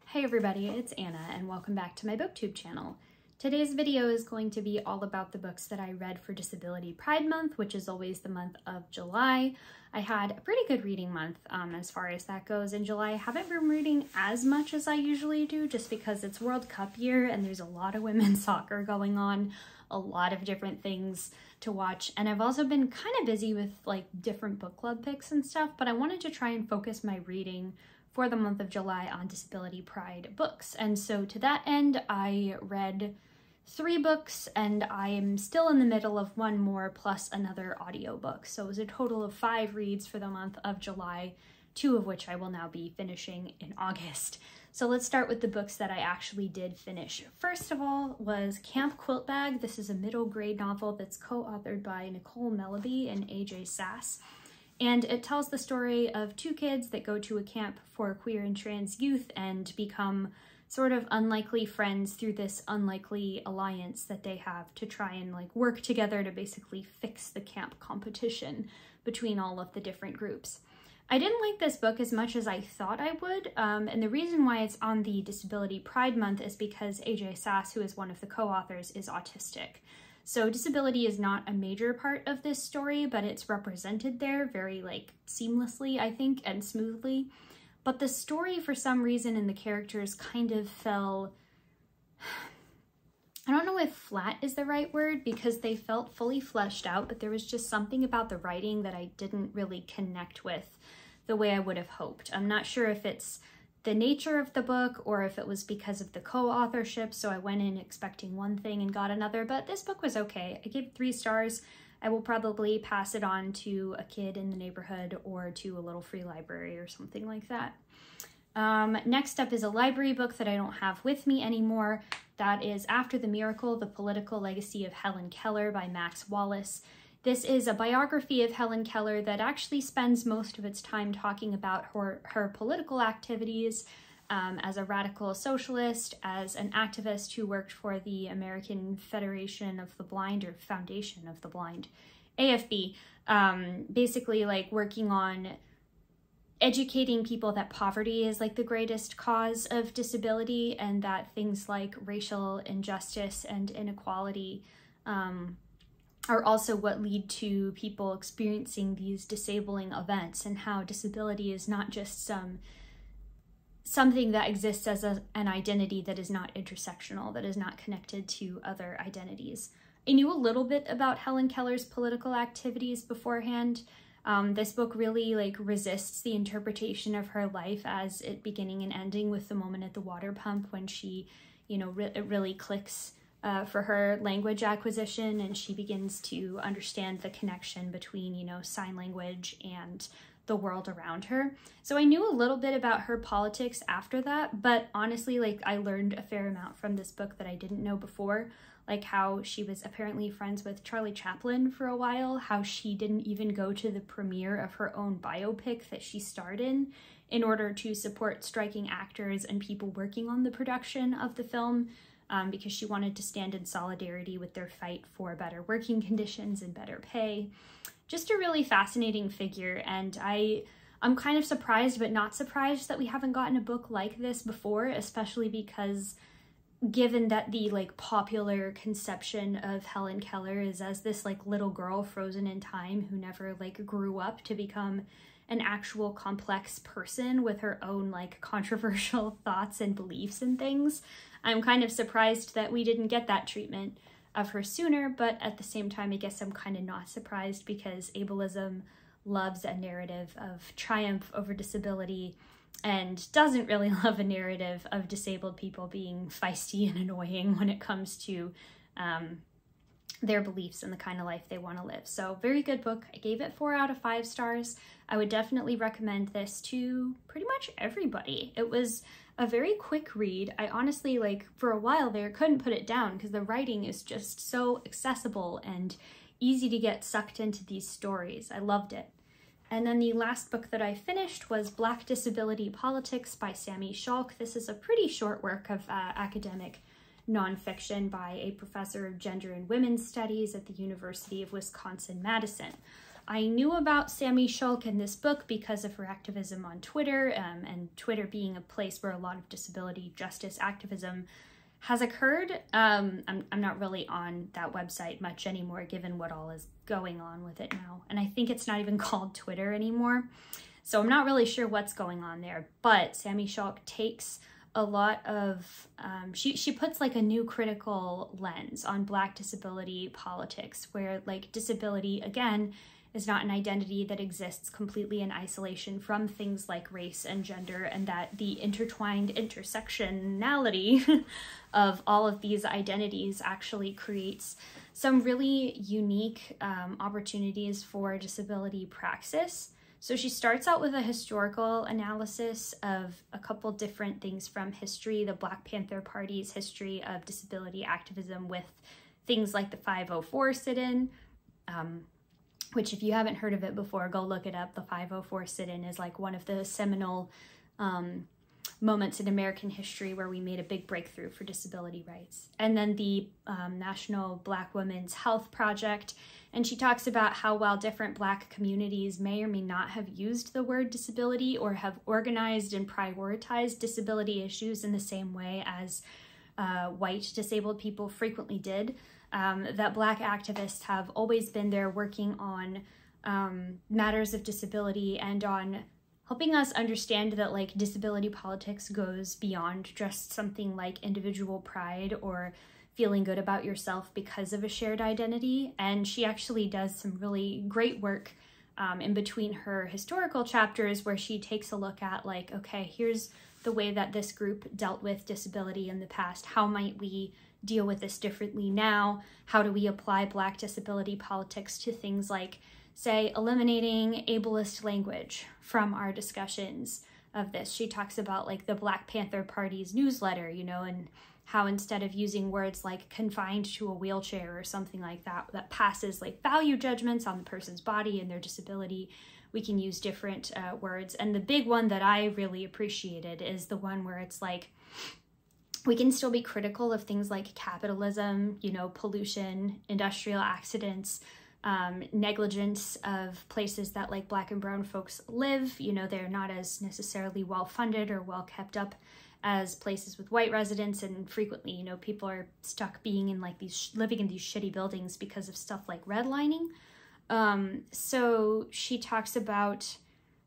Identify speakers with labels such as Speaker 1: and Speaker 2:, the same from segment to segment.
Speaker 1: Hey everybody, it's Anna and welcome back to my BookTube channel. Today's video is going to be all about the books that I read for Disability Pride Month, which is always the month of July. I had a pretty good reading month as far as that goes in July. I haven't been reading as much as I usually do just because it's World Cup year and there's a lot of women's soccer going on, a lot of different things to watch. And I've also been kind of busy with like different book club picks and stuff, but I wanted to try and focus my reading for the month of July on Disability Pride books. And so to that end, I read 3 books and I am still in the middle of one more plus another audiobook. So it was a total of 5 reads for the month of July, 2 of which I will now be finishing in August. So let's start with the books that I actually did finish. First of all was Camp Quilt Bag. This is a middle grade novel that's co-authored by Nicole Melleby and AJ Sass. And it tells the story of 2 kids that go to a camp for queer and trans youth and become sort of unlikely friends through this unlikely alliance that they have to try and like work together to basically fix the camp competition between all of the different groups. I didn't like this book as much as I thought I would, and the reason why it's on the Disability Pride Month is because AJ Sass, who is one of the co-authors, is autistic. So disability is not a major part of this story, but it's represented there very like seamlessly, I think, and smoothly. But the story, for some reason, and the characters kind of fell, I don't know if flat is the right word, because they felt fully fleshed out, but there was just something about the writing that I didn't really connect with the way I would have hoped. I'm not sure if it's the nature of the book or if it was because of the co-authorship, so I went in expecting one thing and got another, but this book was okay. I gave 3 stars. I will probably pass it on to a kid in the neighborhood or to a little free library or something like that. Next up is a library book that I don't have with me anymore. That is After the Miracle, The Political Legacy of Helen Keller by Max Wallace. This is a biography of Helen Keller that actually spends most of its time talking about her political activities as a radical socialist, as an activist who worked for the American Federation of the Blind, or Foundation of the Blind, AFB, basically like working on educating people that poverty is like the greatest cause of disability and that things like racial injustice and inequality are also what lead to people experiencing these disabling events, and how disability is not just something that exists as an identity that is not intersectional, that is not connected to other identities. I knew a little bit about Helen Keller's political activities beforehand. This book really like resists the interpretation of her life as it beginning and ending with the moment at the water pump when she, you know, it really clicks for her language acquisition, and she begins to understand the connection between, you know, sign language and the world around her. So I knew a little bit about her politics after that, but honestly, like, I learned a fair amount from this book that I didn't know before, like how she was apparently friends with Charlie Chaplin for a while, how she didn't even go to the premiere of her own biopic that she starred in order to support striking actors and people working on the production of the film, because she wanted to stand in solidarity with their fight for better working conditions and better pay. Just a really fascinating figure, and I'm kind of surprised but not surprised that we haven't gotten a book like this before, especially because given that the like popular conception of Helen Keller is as this like little girl frozen in time who never like grew up to become an actual complex person with her own like controversial thoughts and beliefs and things. I'm kind of surprised that we didn't get that treatment of her sooner, but at the same time, I guess I'm kind of not surprised because ableism loves a narrative of triumph over disability and doesn't really love a narrative of disabled people being feisty and annoying when it comes to their beliefs and the kind of life they want to live. So very good book. I gave it 4 out of 5 stars. I would definitely recommend this to pretty much everybody. It was a very quick read. I honestly, like, for a while there, couldn't put it down because the writing is just so accessible and easy to get sucked into these stories. I loved it. And then the last book that I finished was Black Disability Politics by Sami Schalk. This is a pretty short work of academic nonfiction by a professor of gender and women's studies at the University of Wisconsin-Madison. I knew about Sammy Schulk and this book because of her activism on Twitter, and Twitter being a place where a lot of disability justice activism has occurred. I'm not really on that website much anymore, given what all is going on with it now. And I think it's not even called Twitter anymore. So I'm not really sure what's going on there. But Sammy Schulk takes a lot of, she puts like a new critical lens on Black disability politics, where like disability, again, is not an identity that exists completely in isolation from things like race and gender, and that the intertwined intersectionality of all of these identities actually creates some really unique opportunities for disability praxis. So she starts out with a historical analysis of a couple different things from history, the Black Panther Party's history of disability activism with things like the 504 sit-in, which if you haven't heard of it before, go look it up. The 504 sit-in is like one of the seminal moments in American history where we made a big breakthrough for disability rights. And then the National Black Women's Health Project. And she talks about how while different Black communities may or may not have used the word disability or have organized and prioritized disability issues in the same way as white disabled people frequently did, that Black activists have always been there working on matters of disability and on helping us understand that like disability politics goes beyond just something like individual pride or feeling good about yourself because of a shared identity. And she actually does some really great work in between her historical chapters where she takes a look at like, okay, here's the way that this group dealt with disability in the past. How might we deal with this differently now? How do we apply Black disability politics to things like, say, eliminating ableist language from our discussions of this? She talks about like the Black Panther Party's newsletter, you know, and how instead of using words like confined to a wheelchair or something like that, that passes like value judgments on the person's body and their disability, we can use different words. And the big one that I really appreciated is the one where it's like, we can still be critical of things like capitalism, you know, pollution, industrial accidents, negligence of places that like Black and brown folks live. You know, they're not as necessarily well funded or well kept up as places with white residents, and frequently, you know, people are stuck being in like these, living in these shitty buildings because of stuff like redlining. So she talks about,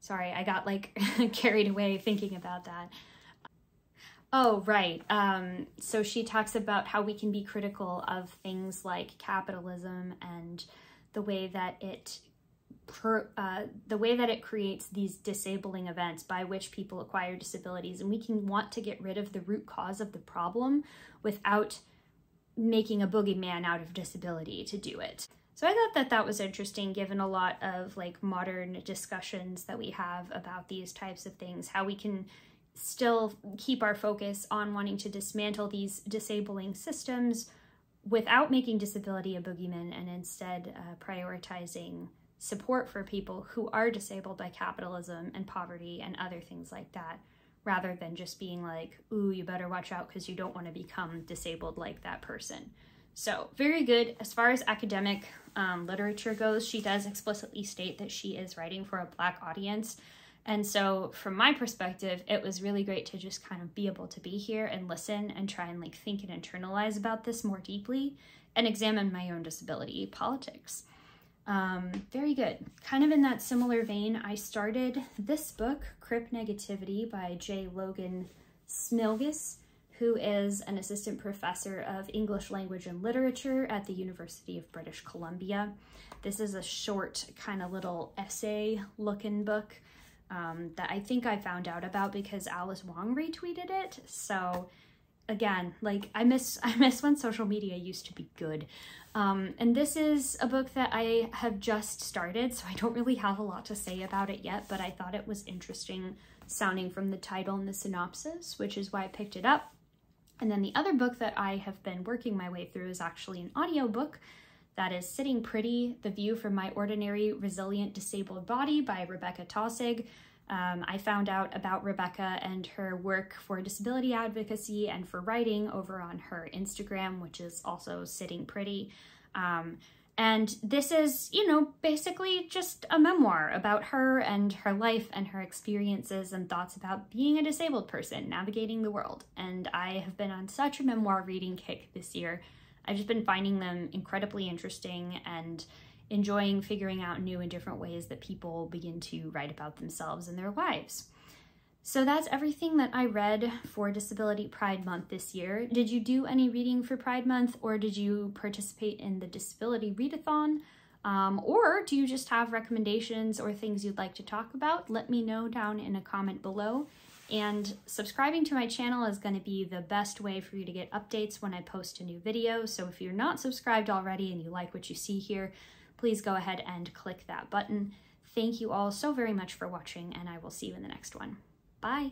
Speaker 1: sorry, I got like carried away thinking about that. Oh, right. So she talks about how we can be critical of things like capitalism and the way that it creates these disabling events by which people acquire disabilities. And we can want to get rid of the root cause of the problem without making a boogeyman out of disability to do it. So I thought that that was interesting, given a lot of like modern discussions that we have about these types of things, how we can still keep our focus on wanting to dismantle these disabling systems without making disability a boogeyman, and instead prioritizing support for people who are disabled by capitalism and poverty and other things like that, rather than just being like, ooh, you better watch out because you don't want to become disabled like that person. So very good. As far as academic literature goes, she does explicitly state that she is writing for a Black audience. And so from my perspective, it was really great to just kind of be able to be here and listen and try and like think and internalize about this more deeply and examine my own disability politics. Very good. Kind of in that similar vein, I started this book, Crip Negativity by J. Logan Smilgis, who is an assistant professor of English language and literature at the University of British Columbia. This is a short kind of little essay looking book that I think I found out about because Alice Wong retweeted it. So again, like I miss when social media used to be good. And this is a book that I have just started, so I don't really have a lot to say about it yet, but I thought it was interesting sounding from the title and the synopsis, which is why I picked it up. And then the other book that I have been working my way through is actually an audiobook that is Sitting Pretty, The View from My Ordinary Resilient Disabled Body by Rebecca Taussig. I found out about Rebecca and her work for disability advocacy and for writing over on her Instagram, which is also Sitting Pretty. And this is, you know, basically just a memoir about her and her life and her experiences and thoughts about being a disabled person, navigating the world. And I have been on such a memoir reading kick this year. I've just been finding them incredibly interesting and enjoying figuring out new and different ways that people begin to write about themselves and their lives. So that's everything that I read for Disability Pride Month this year. Did you do any reading for Pride Month, or did you participate in the Disability Readathon? Or do you just have recommendations or things you'd like to talk about? Let me know down in a comment below. And subscribing to my channel is going to be the best way for you to get updates when I post a new video. So if you're not subscribed already and you like what you see here, please go ahead and click that button. Thank you all so very much for watching, and I will see you in the next one. Bye.